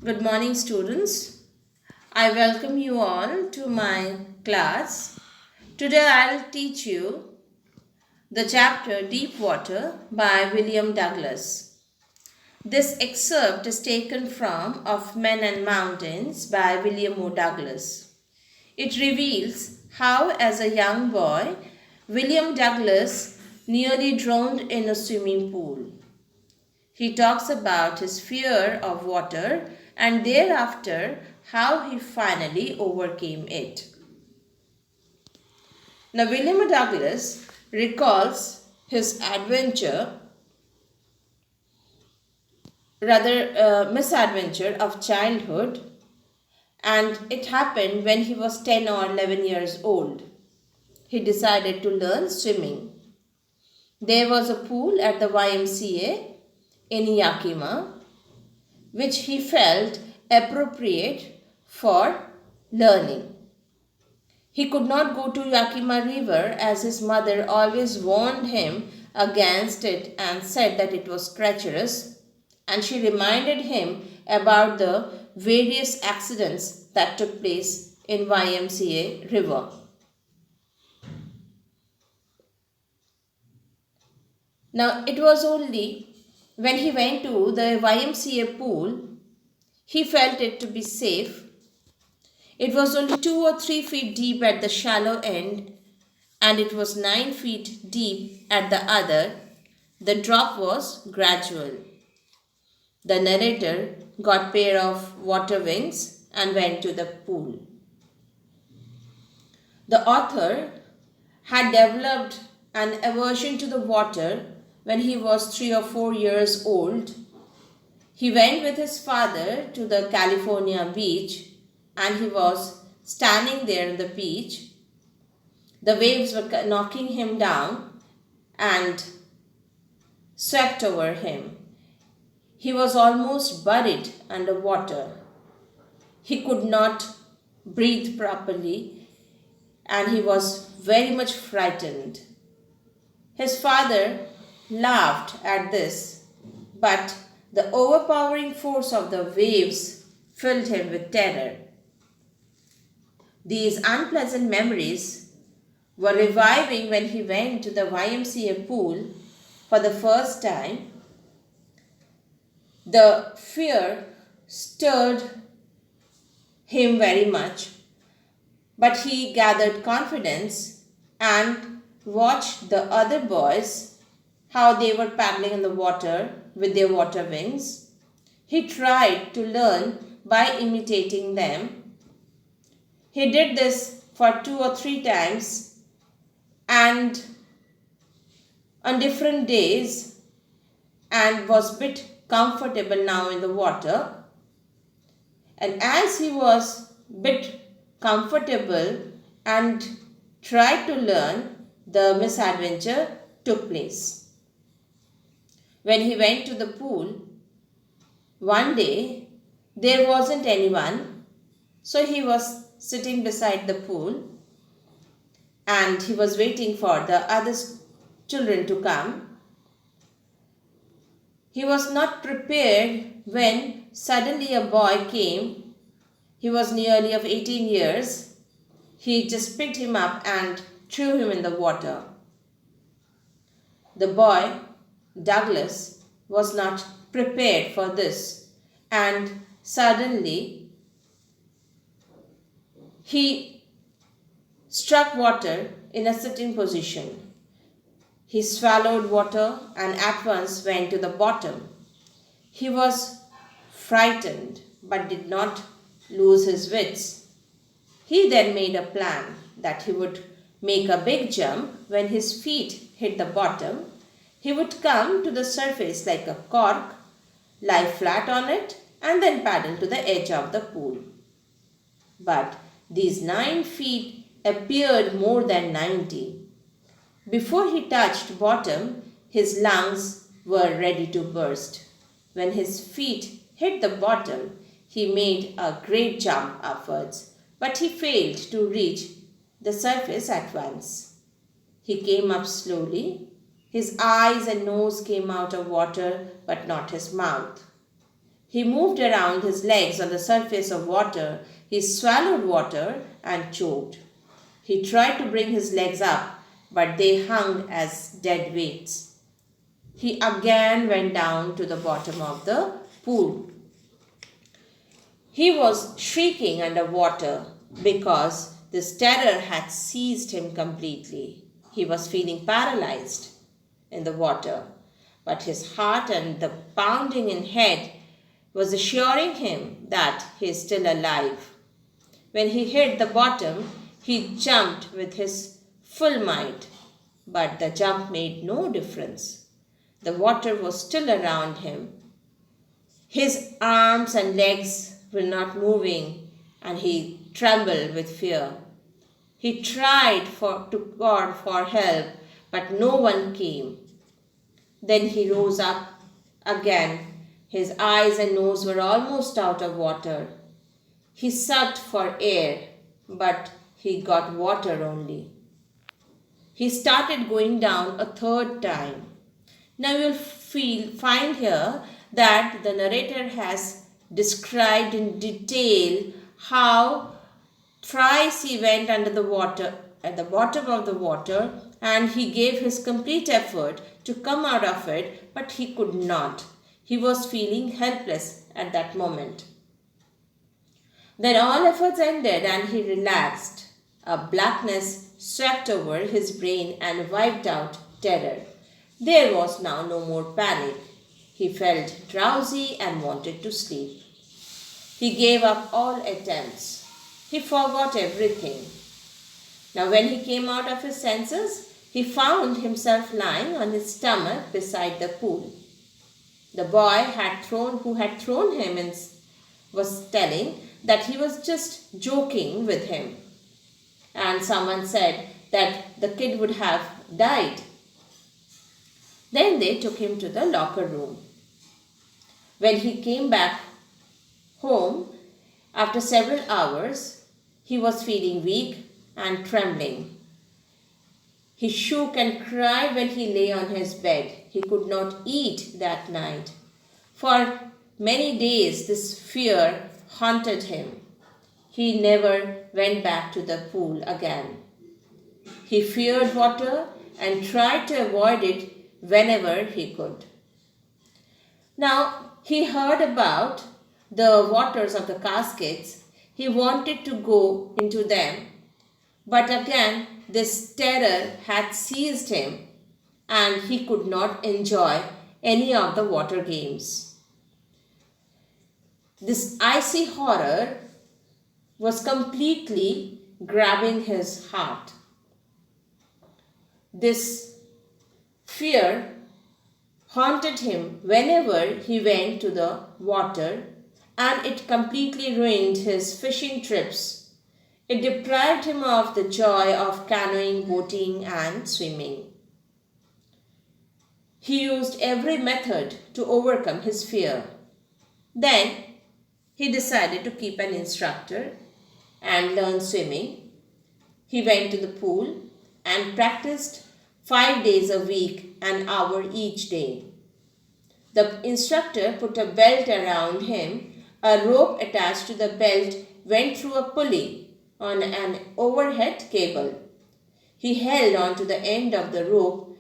Good morning, students. I welcome you all to my class. Today I'll teach you the chapter Deep Water by William Douglas. This excerpt is taken from Of Men and Mountains by William O. Douglas. It reveals how, as a young boy, William Douglas nearly drowned in a swimming pool. He talks about his fear of water and thereafter how he finally overcame it. Now, William Douglas recalls his misadventure of childhood, and it happened when he was 10 or 11 years old. He decided to learn swimming. There was a pool at the YMCA in Yakima, which he felt appropriate for learning. He could not go to Yakima River as his mother always warned him against it and said that it was treacherous, and she reminded him about the various accidents that took place in YMCA River. Now, it was only when he went to the YMCA pool, he felt it to be safe. It was only 2 or 3 feet deep at the shallow end, and it was 9 feet deep at the other. The drop was gradual. The narrator got pair of water wings and went to the pool. The author had developed an aversion to the water when he was 3 or 4 years old. He went with his father to the California beach, and he was standing there on the beach. The waves were knocking him down and swept over him. He was almost buried under water. He could not breathe properly, and he was very much frightened. His father laughed at this, but the overpowering force of the waves filled him with terror. These unpleasant memories were reviving when he went to the YMCA pool for the first time. The fear stirred him very much, but he gathered confidence and watched the other boys how they were paddling in the water with their water wings. He tried to learn by imitating them. He did this for 2 or 3 times and on different days, and was a bit comfortable now in the water. And as he was a bit comfortable and tried to learn, the misadventure took place. When he went to the pool, one day there wasn't anyone, so he was sitting beside the pool and he was waiting for the other children to come. He was not prepared when suddenly a boy came. He was nearly of 18 years. He just picked him up and threw him in the water. The boy, Douglas, was not prepared for this, and suddenly he struck water in a sitting position. He swallowed water and at once went to the bottom. He was frightened but did not lose his wits. He then made a plan that he would make a big jump. When his feet hit the bottom, he would come to the surface like a cork, lie flat on it, and then paddle to the edge of the pool. But these 9 feet appeared more than 90. Before he touched bottom, his lungs were ready to burst. When his feet hit the bottom, he made a great jump upwards, but he failed to reach the surface at once. He came up slowly. His eyes and nose came out of water, but not his mouth. He moved around his legs on the surface of water. He swallowed water and choked. He tried to bring his legs up, but they hung as dead weights. He again went down to the bottom of the pool. He was shrieking underwater because this terror had seized him completely. He was feeling paralyzed in the water, but his heart and the pounding in head was assuring him that he is still alive. When he hit the bottom, he jumped with his full might, but the jump made no difference. The water was still around him. His arms and legs were not moving, and he trembled with fear. He tried to God for help, but no one came. Then he rose up again. His eyes and nose were almost out of water. He sucked for air, but he got water only. He started going down a third time. Now you'll find here that the narrator has described in detail how thrice he went under the water, at the bottom of the water, and he gave his complete effort to come out of it, but he could not. He was feeling helpless at that moment. Then all efforts ended and he relaxed. A blackness swept over his brain and wiped out terror. There was now no more panic. He felt drowsy and wanted to sleep. He gave up all attempts. He forgot everything. Now when he came out of his senses, he found himself lying on his stomach beside the pool. The boy who had thrown him in was telling that he was just joking with him. And someone said that the kid would have died. Then they took him to the locker room. When he came back home, after several hours, he was feeling weak and trembling. He shook and cried when he lay on his bed. He could not eat that night. For many days, this fear haunted him. He never went back to the pool again. He feared water and tried to avoid it whenever he could. Now, he heard about the waters of the caskets. He wanted to go into them, but again this terror had seized him and he could not enjoy any of the water games. This icy horror was completely grabbing his heart. This fear haunted him whenever he went to the water, and it completely ruined his fishing trips. It deprived him of the joy of canoeing, boating, and swimming. He used every method to overcome his fear. Then he decided to keep an instructor and learn swimming. He went to the pool and practiced 5 days a week, an hour each day. The instructor put a belt around him. A rope attached to the belt went through a pulley on an overhead cable. He held on to the end of the rope.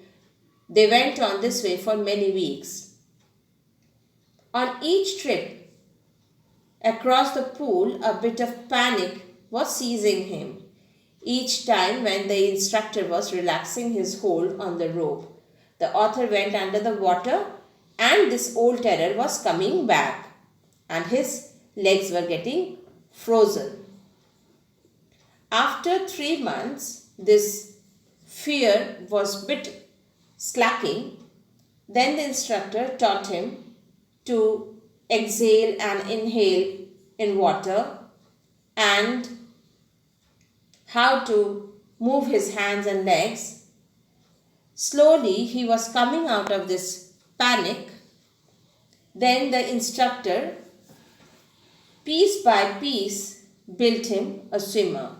They went on this way for many weeks. On each trip across the pool, a bit of panic was seizing him. Each time when the instructor was relaxing his hold on the rope, the author went under the water and this old terror was coming back and his legs were getting frozen. After 3 months, this fear was bit slacking. Then the instructor taught him to exhale and inhale in water and how to move his hands and legs. Slowly he was coming out of this panic. Then the instructor, piece by piece, built him a swimmer.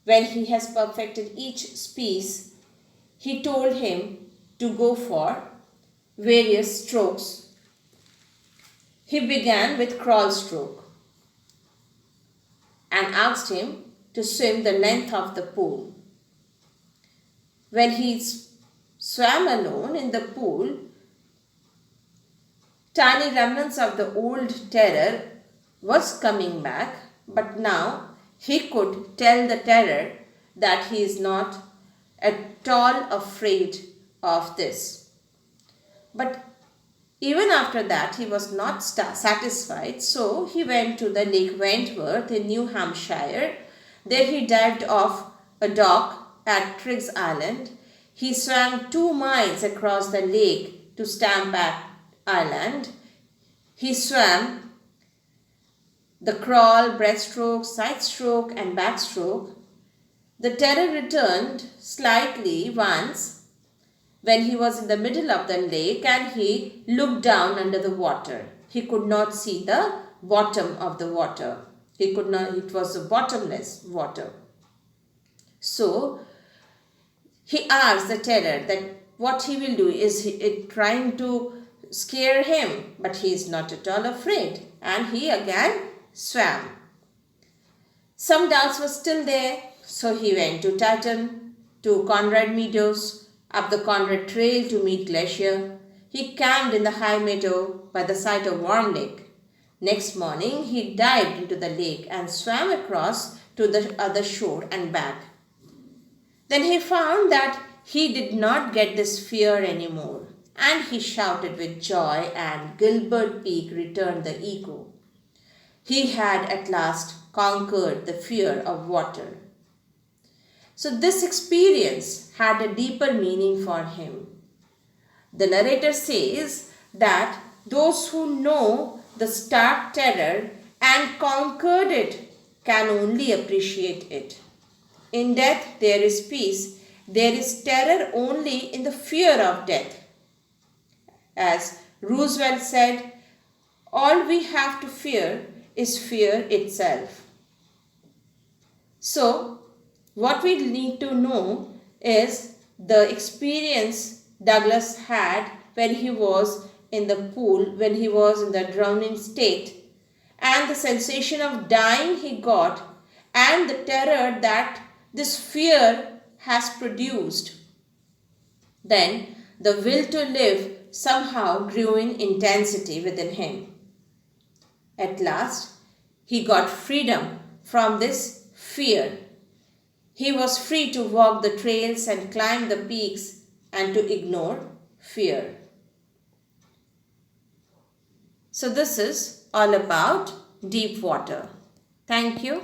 When he has perfected each piece, he told him to go for various strokes. He began with crawl stroke and asked him to swim the length of the pool. When he swam alone in the pool, tiny remnants of the old terror was coming back, but now he could tell the terror that he is not at all afraid of this. But even after that, he was not satisfied, so he went to the Lake Wentworth in New Hampshire. There he dived off a dock at Triggs Island. He swam 2 miles across the lake to Stamback Island. He swam the crawl, breaststroke, side stroke and backstroke. The terror returned slightly once when he was in the middle of the lake and he looked down under the water. He could not see the bottom of the water. He could not, it was a bottomless water. So he asked the terror that what he will do. Is it trying to scare him? But he is not at all afraid. And he again swam. Some doubts were still there. So he went to Tatton, to Conrad Meadows, up the Conrad Trail to meet Glacier. He camped in the high meadow by the side of Warm Lake. Next morning, he dived into the lake and swam across to the other shore and back. Then he found that he did not get this fear anymore, and he shouted with joy, and Gilbert Peak returned the echo. He had at last conquered the fear of water. So this experience had a deeper meaning for him. The narrator says that those who know the stark terror and conquered it can only appreciate it. In death there is peace. There is terror only in the fear of death. As Roosevelt said, all we have to fear is fear itself. So, what we need to know is the experience Douglas had when he was in the pool, when he was in the drowning state, and the sensation of dying he got, and the terror that this fear has produced. Then the will to live somehow grew in intensity within him. At last, he got freedom from this fear. He was free to walk the trails and climb the peaks and to ignore fear. So this is all about deep water. Thank you.